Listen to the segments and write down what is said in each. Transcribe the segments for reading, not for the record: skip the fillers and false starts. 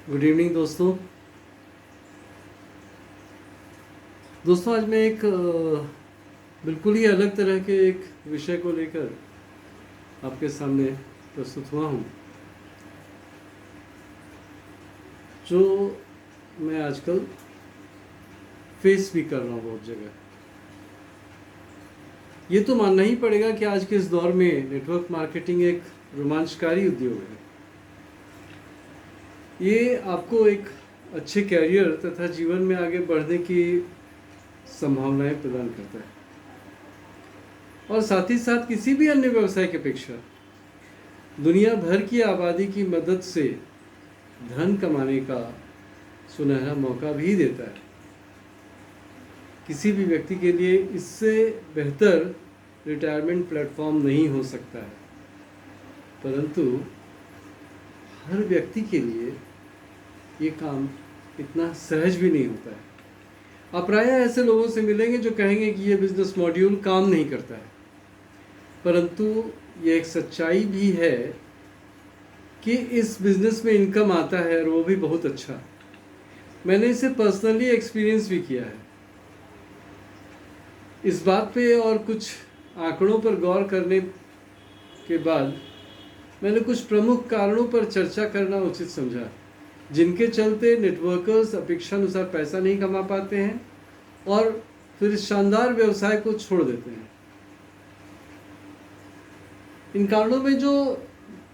Good evening दोस्तों। आज मैं एक बिल्कुल ही अलग तरह के एक विषय को लेकर आपके सामने प्रस्तुत हुआ हूँ, जो मैं आजकल फेस भी कर रहा हूँ बहुत जगह। ये तो मानना ही पड़ेगा कि आज के इस दौर में नेटवर्क मार्केटिंग एक रोमांचकारी उद्योग है। ये आपको एक अच्छे कैरियर तथा जीवन में आगे बढ़ने की संभावनाएं प्रदान करता है, और साथ ही साथ किसी भी अन्य व्यवसाय की अपेक्षा दुनिया भर की आबादी की मदद से धन कमाने का सुनहरा मौका भी देता है। किसी भी व्यक्ति के लिए इससे बेहतर रिटायरमेंट प्लेटफॉर्म नहीं हो सकता है, परंतु हर व्यक्ति के लिए ये काम इतना सहज भी नहीं होता है। आप प्रायः ऐसे लोगों से मिलेंगे जो कहेंगे कि ये बिजनेस मॉड्यूल काम नहीं करता है, परंतु ये एक सच्चाई भी है कि इस बिज़नेस में इनकम आता है, और वो भी बहुत अच्छा। मैंने इसे पर्सनली एक्सपीरियंस भी किया है। इस बात पे और कुछ आंकड़ों पर गौर करने के बाद मैंने कुछ प्रमुख कारणों पर चर्चा करना उचित समझा, जिनके चलते नेटवर्कर्स अपेक्षानुसार पैसा नहीं कमा पाते हैं और फिर इस शानदार व्यवसाय को छोड़ देते हैं। इन कारणों में जो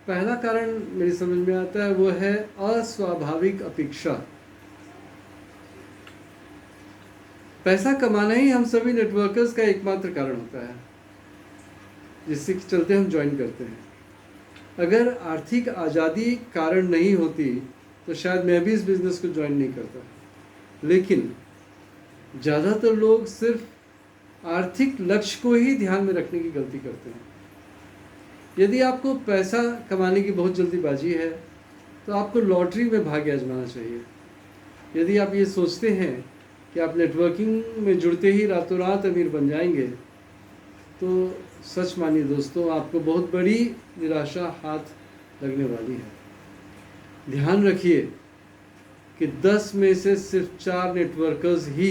पहला कारण मेरी समझ में आता है वो है अस्वाभाविक अपेक्षा। पैसा कमाना ही हम सभी नेटवर्कर्स का एकमात्र कारण होता है, जिसके चलते हम ज्वाइन करते हैं। अगर आर्थिक आज़ादी कारण नहीं होती तो शायद मैं भी इस बिज़नेस को ज्वाइन नहीं करता, लेकिन ज़्यादातर लोग सिर्फ आर्थिक लक्ष्य को ही ध्यान में रखने की गलती करते हैं। यदि आपको पैसा कमाने की बहुत जल्दीबाजी है तो आपको लॉटरी में भाग्य आजमाना चाहिए। यदि आप ये सोचते हैं कि आप नेटवर्किंग में जुड़ते ही रातों रात अमीर बन जाएंगे, तो सच मानिए दोस्तों, आपको बहुत बड़ी निराशा हाथ लगने वाली है। ध्यान रखिए कि 10 में से सिर्फ 4 नेटवर्कर्स ही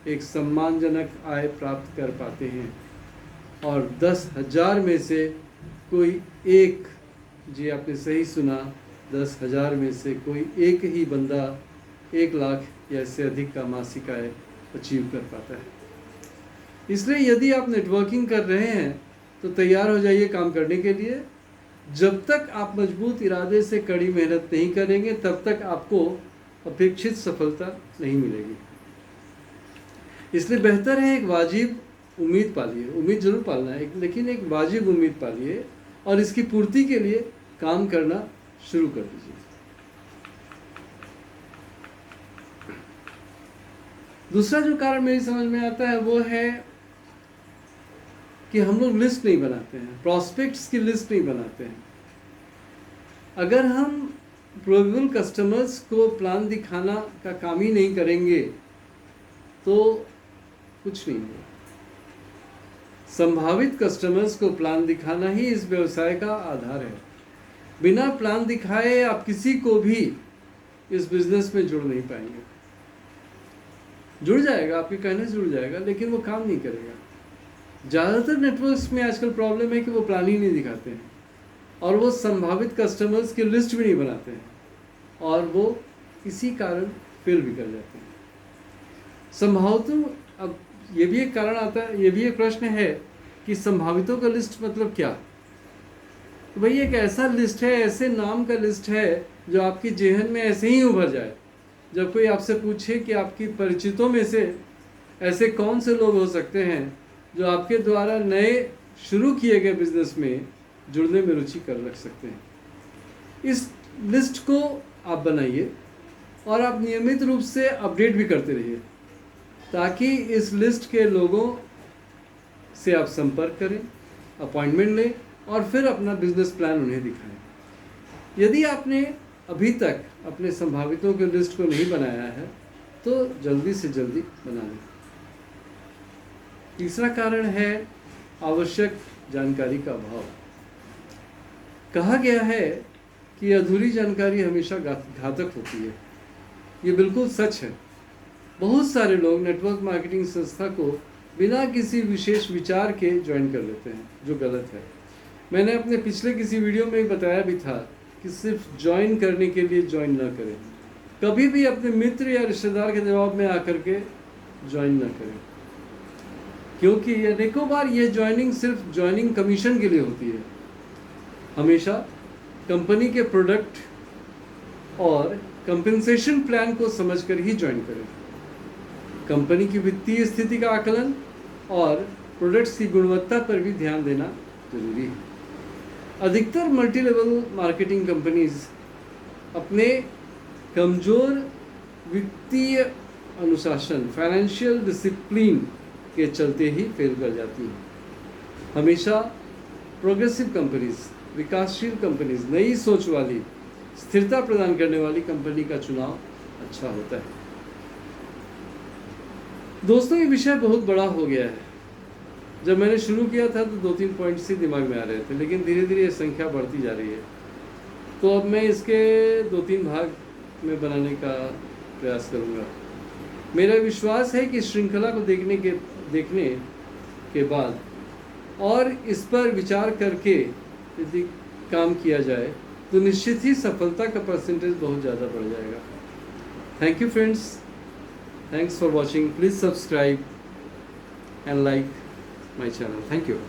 एक सम्मानजनक आय प्राप्त कर पाते हैं, और 10,000 में से कोई एक, जी आपने सही सुना, 10,000 में से कोई एक ही बंदा 1 लाख या इससे अधिक का मासिक आय अचीव कर पाता है। इसलिए यदि आप नेटवर्किंग कर रहे हैं तो तैयार हो जाइए काम करने के लिए। जब तक आप मजबूत इरादे से कड़ी मेहनत नहीं करेंगे, तब तक आपको अपेक्षित सफलता नहीं मिलेगी। इसलिए बेहतर है एक वाजिब उम्मीद पालिए। उम्मीद जरूर पालना है, लेकिन एक वाजिब उम्मीद पालिए और इसकी पूर्ति के लिए काम करना शुरू कर दीजिए। दूसरा जो कारण मेरी समझ में आता है वो है कि हम लोग लिस्ट नहीं बनाते हैं, प्रॉस्पेक्ट्स की लिस्ट नहीं बनाते हैं। अगर हम प्रोबेबल कस्टमर्स को प्लान दिखाना का काम ही नहीं करेंगे तो कुछ नहीं होगा। संभावित कस्टमर्स को प्लान दिखाना ही इस व्यवसाय का आधार है। बिना प्लान दिखाए आप किसी को भी इस बिजनेस में जुड़ नहीं पाएंगे। जुड़ जाएगा, आपके कहने से जुड़ जाएगा, लेकिन वो काम नहीं करेगा। ज़्यादातर नेटवर्क्स में आजकल प्रॉब्लम है कि वो प्लान ही नहीं दिखाते हैं, और वो संभावित कस्टमर्स की लिस्ट भी नहीं बनाते हैं, और वो इसी कारण फेल भी कर जाते हैं। संभावितों, अब ये भी एक कारण आता है, ये भी एक प्रश्न है कि संभावितों का लिस्ट मतलब क्या। तो भाई एक ऐसा लिस्ट है, ऐसे नाम का लिस्ट है जो आपकी जेहन में ऐसे ही उभर जाए। जब कोई आपसे पूछे कि आपकी परिचितों में से ऐसे कौन से लोग हो सकते हैं जो आपके द्वारा नए शुरू किए गए बिजनेस में जुड़ने में रुचि कर रख सकते हैं, इस लिस्ट को आप बनाइए और आप नियमित रूप से अपडेट भी करते रहिए, ताकि इस लिस्ट के लोगों से आप संपर्क करें, अपॉइंटमेंट लें और फिर अपना बिजनेस प्लान उन्हें दिखाएं। यदि आपने अभी तक अपने संभावितों के लिस्ट को नहीं बनाया है तो जल्दी से जल्दी बना लें। तीसरा कारण है आवश्यक जानकारी का अभाव। कहा गया है कि अधूरी जानकारी हमेशा घातक होती है। ये बिल्कुल सच है। बहुत सारे लोग नेटवर्क मार्केटिंग संस्था को बिना किसी विशेष विचार के ज्वाइन कर लेते हैं, जो गलत है। मैंने अपने पिछले किसी वीडियो में बताया भी था कि सिर्फ ज्वाइन करने के लिए ज्वाइन ना करें। कभी भी अपने मित्र या रिश्तेदार के जवाब में आकर के ज्वाइन ना करें, क्योंकि अनेकों बार ये ज्वाइनिंग सिर्फ ज्वाइनिंग कमीशन के लिए होती है। हमेशा कंपनी के प्रोडक्ट और कंपनसेशन प्लान को समझकर ही ज्वाइन करें। कंपनी की वित्तीय स्थिति का आकलन और प्रोडक्ट्स की गुणवत्ता पर भी ध्यान देना जरूरी है। अधिकतर मल्टी लेवल मार्केटिंग कंपनीज अपने कमज़ोर वित्तीय अनुशासन, फाइनेंशियल डिसिप्लिन के चलते ही फेल कर जाती हैं। हमेशा प्रोग्रेसिव कंपनीज, विकासशील कंपनीज, नई सोच वाली, स्थिरता प्रदान करने वाली कंपनी का चुनाव अच्छा होता है। दोस्तों, ये विषय बहुत बड़ा हो गया है। जब मैंने शुरू किया था तो 2-3 पॉइंट्स ही दिमाग में आ रहे थे, लेकिन धीरे धीरे ये संख्या बढ़ती जा रही है। तो अब मैं इसके 2-3 भाग में बनाने का प्रयास करूँगा। मेरा विश्वास है कि श्रृंखला को देखने के बाद और इस पर विचार करके यदि काम किया जाए तो निश्चित ही सफलता का परसेंटेज बहुत ज़्यादा बढ़ जाएगा। Thank you friends, thanks for watching. Please subscribe and like my channel. Thank you.